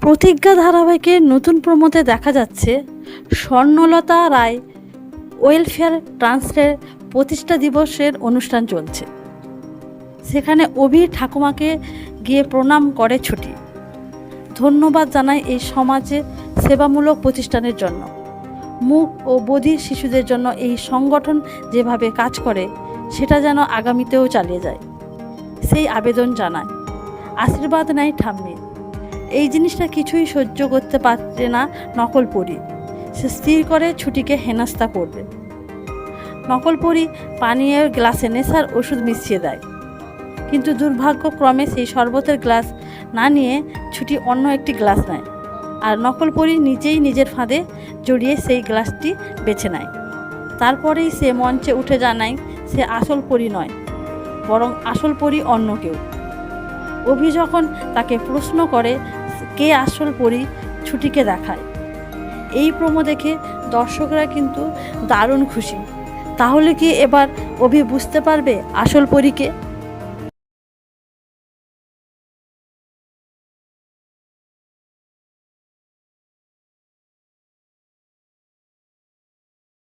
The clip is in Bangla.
প্রতিজ্ঞা ধারাবাহিকের নতুন প্রোমোতে দেখা যাচ্ছে স্বর্ণলতা রায় ওয়েলফেয়ার ট্রাস্টের প্রতিষ্ঠা দিবসের অনুষ্ঠান চলছে। সেখানে অভির ঠাকুমাকে গিয়ে প্রণাম করে ছুটি, ধন্যবাদ জানায় এই সমাজে সেবামূলক প্রতিষ্ঠানের জন্য। মুখ ও বধির শিশুদের জন্য এই সংগঠন যেভাবে কাজ করে সেটা যেন আগামীতেও চালিয়ে যায় সেই আবেদন জানায়। আশীর্বাদ নেয় ঠাম্মির। এই জিনিসটা কিছুই সহ্য করতে পারছে না নকল পরী। সে স্থির করে ছুটিকে হেনস্থা করবে। নকল পরী পানীয়ের গ্লাসে নেশার ওষুধ মিশিয়ে দেয়, কিন্তু দুর্ভাগ্যক্রমে সেই শরবতের গ্লাস না নিয়ে ছুটি অন্য একটি গ্লাস নেয়, আর নকল পরী নিজেই নিজের ফাঁদে জড়িয়ে সেই গ্লাসটি বেছে নেয়। তারপরেই সে মঞ্চে উঠে জানায় সে আসল পরী নয়, বরং আসল পরী অন্য কেউ। অভি যখন তাকে প্রশ্ন করে কে আসল পরী, ছুটিকে দেখায়। এই প্রোমো দেখে দর্শকরা কিন্তু দারুণ খুশি। তাহলে কি এবার অভি বুঝতে পারবে আসল পরীকে?